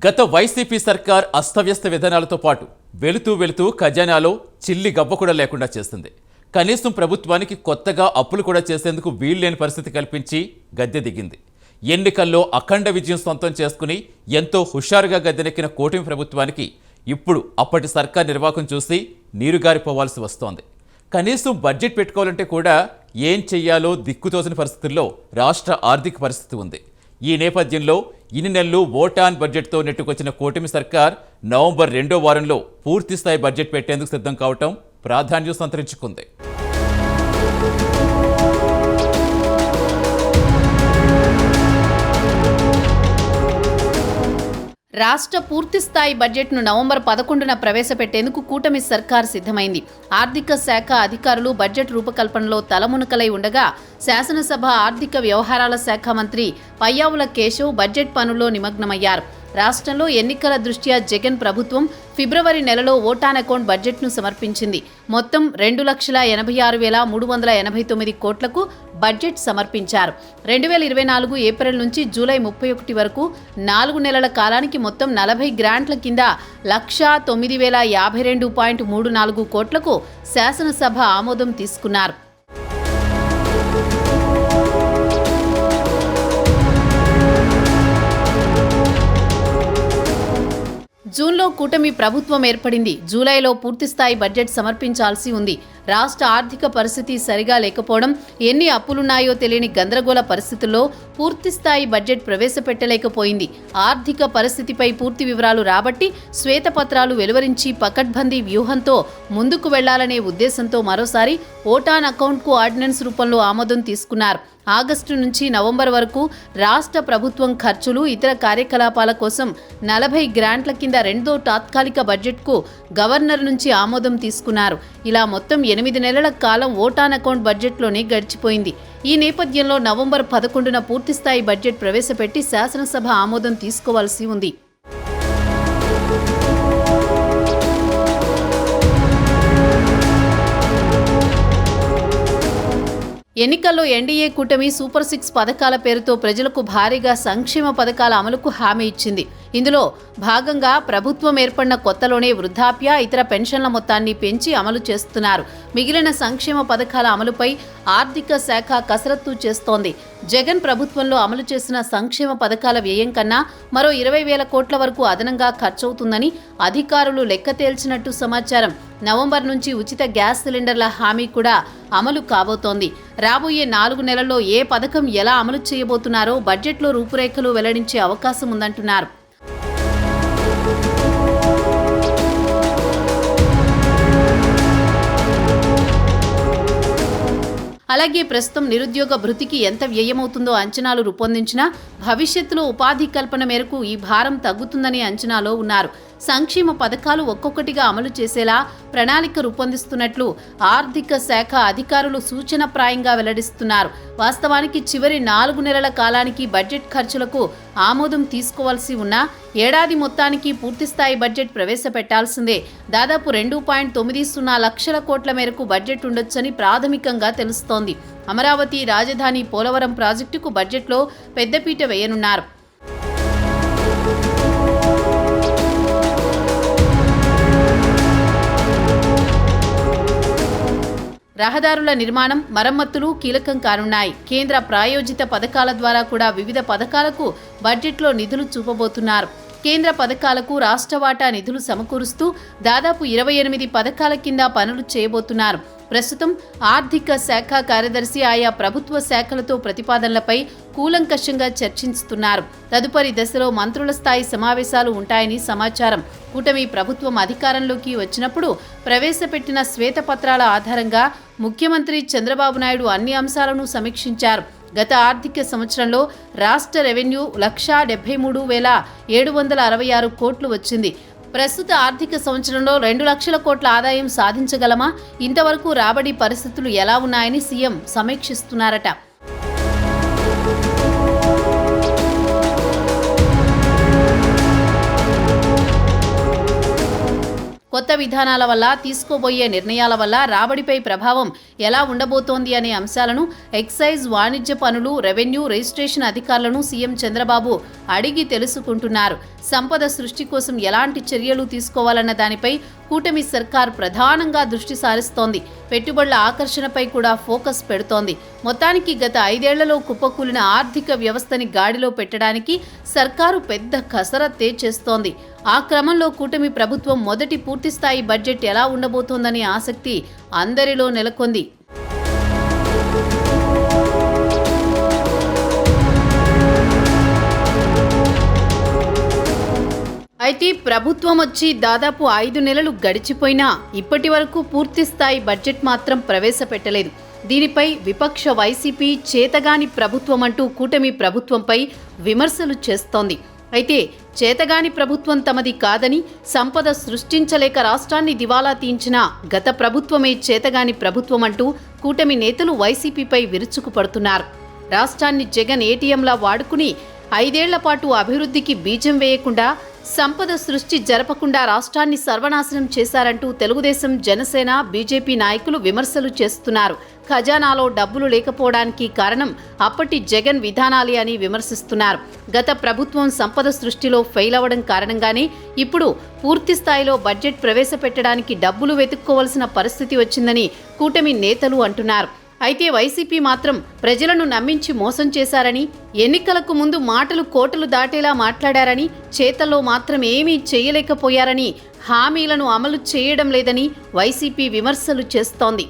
గత వైసీపీ సర్కార్ అస్తవ్యస్త విధానాలతో పాటు వెళుతూ ఖజానాలో చిల్లి గవ్వ కూడా లేకుండా చేస్తుంది. కనీసం ప్రభుత్వానికి కొత్తగా అప్పులు కూడా చేసేందుకు వీల్లేని పరిస్థితి కల్పించి గద్దె దిగింది. ఎన్నికల్లో అఖండ విజయం సొంతం చేసుకుని ఎంతో హుషారుగా గద్దెనెక్కిన కూటమి ప్రభుత్వానికి ఇప్పుడు అప్పటి సర్కార్ నిర్వాహకం చూసి నీరుగారిపోవాల్సి వస్తోంది. కనీసం బడ్జెట్ పెట్టుకోవాలంటే కూడా ఏం చెయ్యాలో దిక్కుతోచని పరిస్థితుల్లో రాష్ట్ర ఆర్థిక పరిస్థితి ఉంది. ఈ నేపథ్యంలో ఇన్ని నెలలు ఓటాన్ బడ్జెట్తో నెట్టుకొచ్చిన కూటమి సర్కార్ నవంబర్ 2వ వారంలో పూర్తిస్థాయి బడ్జెట్ పెట్టేందుకు సిద్ధం కావటం ప్రాధాన్యం సంతరించుకుంది. రాష్ట్ర పూర్తిస్థాయి బడ్జెట్ను నవంబర్ 11న ప్రవేశపెట్టేందుకు కూటమి సర్కార్ సిద్ధమైంది. ఆర్థిక శాఖ అధికారులు బడ్జెట్ రూపకల్పనలో తలమునకలై ఉండగా శాసనసభ ఆర్థిక వ్యవహారాల శాఖ మంత్రి పయ్యావుల కేశవ్ బడ్జెట్ పనుల్లో నిమగ్నమయ్యారు. రాష్ట్రంలో ఎన్నికల దృష్ట్యా జగన్ ప్రభుత్వం ఫిబ్రవరి నెలలో ఓటాన్ అకౌంట్ బడ్జెట్ను సమర్పించింది. మొత్తం 2,86,389 కోట్లకు బడ్జెట్ సమర్పించారు. 2024 ఏప్రిల్ నుంచి జూలై 31 వరకు 4 నెలల కాలానికి మొత్తం 40 గ్రాంట్ల కింద 1,09,052.34 కోట్లకు శాసనసభ ఆమోదం తీసుకున్నారు. జూన్లో కూటమి ప్రభుత్వం ఏర్పడింది. జూలైలో పూర్తిస్థాయి బడ్జెట్ సమర్పించాల్సి ఉంది. రాష్ట్ర ఆర్థిక పరిస్థితి సరిగా లేకపోవడం, ఎన్ని అప్పులున్నాయో తెలియని గందరగోళ పరిస్థితుల్లో పూర్తిస్థాయి బడ్జెట్ ప్రవేశపెట్టలేకపోయింది. ఆర్థిక పరిస్థితిపై పూర్తి వివరాలు రాబట్టి శ్వేతపత్రాలు వెలువరించి పకడ్బందీ వ్యూహంతో ముందుకు వెళ్లాలనే ఉద్దేశంతో మరోసారి ఓటాన్ అకౌంట్కు ఆర్డినెన్స్ రూపంలో ఆమోదం తీసుకున్నారు. ఆగస్టు నుంచి నవంబర్ వరకు రాష్ట్ర ప్రభుత్వం ఖర్చులు, ఇతర కార్యకలాపాల కోసం 40 గ్రాంట్ల కింద 2వ తాత్కాలిక బడ్జెట్కు గవర్నర్ నుంచి ఆమోదం తీసుకున్నారు. ఇలా మొత్తం 8 నెలల కాలం ఓటాన్ అకౌంట్ బడ్జెట్లోనే గడిచిపోయింది. ఈ నేపథ్యంలో నవంబర్ 11న పూర్తిస్థాయి బడ్జెట్ ప్రవేశపెట్టి శాసనసభ ఆమోదం తీసుకోవాల్సి ఉంది. ఎన్నికల్లో ఎన్డీఏ కూటమి సూపర్ 6 పథకాల పేరుతో ప్రజలకు భారీగా సంక్షేమ పథకాల అమలుకు హామీ ఇచ్చింది. ఇందులో భాగంగా ప్రభుత్వం ఏర్పడిన కొత్తలోనే వృద్ధాప్య, ఇతర పెన్షన్ల మొత్తాన్ని పెంచి అమలు చేస్తున్నారు. మిగిలిన సంక్షేమ పథకాల అమలుపై ఆర్థిక శాఖ కసరత్తు చేస్తోంది. జగన్ ప్రభుత్వంలో అమలు చేసిన సంక్షేమ పథకాల వ్యయం కన్నా మరో 20,000 కోట్ల వరకు అదనంగా ఖర్చవుతుందని అధికారులు లెక్క తేల్చినట్టు సమాచారం. నవంబర్ నుంచి ఉచిత గ్యాస్ సిలిండర్ల హామీ కూడా అమలు కాబోతోంది. రాబోయే 4 నెలల్లో ఏ పథకం ఎలా అమలు చేయబోతున్నారో బడ్జెట్లో రూపురేఖలు వెల్లడించే అవకాశం ఉందంటున్నారు. అలాగే ప్రస్తుతం నిరుద్యోగ భృతికి ఎంత వ్యయమవుతుందో అంచనాలు రూపొందించినా భవిష్యత్తులో ఉపాధి కల్పన మేరకు ఈ భారం తగ్గుతుందని అంచనాలో ఉన్నారు. సంక్షేమ పథకాలు ఒక్కొక్కటిగా అమలు చేసేలా ప్రణాళిక రూపొందిస్తున్నట్లు ఆర్థిక శాఖ అధికారులు సూచనప్రాయంగా వెల్లడిస్తున్నారు. వాస్తవానికి చివరి 4 నెలల కాలానికి బడ్జెట్ ఖర్చులకు ఆమోదం తీసుకోవాల్సి ఉన్నా ఏడాది మొత్తానికి పూర్తిస్థాయి బడ్జెట్ ప్రవేశపెట్టాల్సిందే. దాదాపు 2.90 లక్షల కోట్ల మేరకు బడ్జెట్ ఉండొచ్చని ప్రాథమికంగా తెలుస్తోంది. అమరావతి, రాజధాని, పోలవరం ప్రాజెక్టుకు బడ్జెట్లో పెద్దపీట వేయనున్నారు. రహదారుల నిర్మాణం, మరమ్మతులు కీలకం కానున్నాయి. కేంద్ర ప్రాయోజిత పథకాల ద్వారా కూడా వివిధ పథకాలకు బడ్జెట్లో నిధులు చూపబోతున్నారు. కేంద్ర పథకాలకు రాష్ట్ర వాటా నిధులు సమకూరుస్తూ దాదాపు 28 పథకాల కింద పనులు చేయబోతున్నారు. ప్రస్తుతం ఆర్థిక శాఖ కార్యదర్శి ఆయా ప్రభుత్వ శాఖలతో ప్రతిపాదనలపై కూలంకషంగా చర్చిస్తున్నారు. తదుపరి దశలో మంత్రుల స్థాయి సమావేశాలు ఉంటాయని సమాచారం. కూటమి ప్రభుత్వం అధికారంలోకి వచ్చినప్పుడు ప్రవేశపెట్టిన శ్వేతపత్రాల ఆధారంగా ముఖ్యమంత్రి చంద్రబాబు నాయుడు అన్ని అంశాలను సమీక్షించారు. గత ఆర్థిక సంవత్సరంలో రాష్ట్ర రెవెన్యూ 1,73,766 కోట్లు వచ్చింది. ప్రస్తుత ఆర్థిక సంవత్సరంలో 2 లక్షల కోట్ల ఆదాయం సాధించగలమా? ఇంతవరకు రాబడి పరిస్థితులు ఎలా ఉన్నాయని సీఎం సమీక్షిస్తున్నారట. కొత్త విధానాల వల్ల, తీసుకోబోయే నిర్ణయాల వల్ల రాబడిపై ప్రభావం ఎలా ఉండబోతోంది అనే అంశాలను ఎక్సైజ్, వాణిజ్య పనులు, రెవెన్యూ, రిజిస్ట్రేషన్ అధికారులను సీఎం చంద్రబాబు అడిగి తెలుసుకుంటున్నారు. సంపద సృష్టి కోసం ఎలాంటి చర్యలు తీసుకోవాలన్న దానిపై కూటమి సర్కార్ ప్రధానంగా దృష్టి సారిస్తోంది. పెట్టుబడుల ఆకర్షణపై కూడా ఫోకస్ పెడుతోంది. మొత్తానికి గత 5 ఏళ్లలో కుప్పకూలిన ఆర్థిక వ్యవస్థని గాడిలో పెట్టడానికి సర్కారు పెద్ద కసరత్తే చేస్తోంది. ఆ క్రమంలో కూటమి ప్రభుత్వం మొదటి పూర్తిస్థాయి బడ్జెట్ ఎలా ఉండబోతోందనే ఆసక్తి అందరిలో నెలకొంది. అయితే ప్రభుత్వం వచ్చి దాదాపు 5 నెలలు గడిచిపోయినా ఇప్పటి వరకు పూర్తిస్థాయి బడ్జెట్ మాత్రం ప్రవేశపెట్టలేదు. దీనిపై విపక్ష వైసీపీ చేతగాని ప్రభుత్వం అంటూ కూటమి ప్రభుత్వంపై విమర్శలు చేస్తోంది. అయితే చేతగాని ప్రభుత్వం తమది కాదని, సంపద సృష్టించలేక రాష్ట్రాన్ని దివాలా తీయించిన గత ప్రభుత్వమే చేతగాని ప్రభుత్వం అంటూ కూటమి నేతలు వైసీపీపై విరుచుకుపడుతున్నారు. రాష్ట్రాన్ని జగన్ ఏటీఎంలా వాడుకుని 5 ఏళ్ల పాటు అభివృద్ధికి బీజం వేయకుండా, సంపద సృష్టి జరపకుండా రాష్ట్రాన్ని సర్వనాశనం చేశారంటూ తెలుగుదేశం, జనసేన, బీజేపీ నాయకులు విమర్శలు చేస్తున్నారు. ఖజానాలో డబ్బులు లేకపోవడానికి కారణం అప్పటి జగన్ విధానాలే అని విమర్శిస్తున్నారు. గత ప్రభుత్వం సంపద సృష్టిలో ఫెయిల్ అవ్వడం కారణంగానే ఇప్పుడు పూర్తి స్థాయిలో బడ్జెట్ ప్రవేశపెట్టడానికి డబ్బులు వెతుక్కోవలసిన పరిస్థితి వచ్చిందని కూటమి నేతలు అంటున్నారు. అయితే వైసీపీ మాత్రం ప్రజలను నమ్మించి మోసం చేశారని, ఎన్నికలకు ముందు మాటలు కోటలు దాటేలా మాట్లాడారని, చేతల్లో మాత్రం ఏమీ చేయలేకపోయారని, హామీలను అమలు చేయడం లేదని వైసీపీ విమర్శలు చేస్తోంది.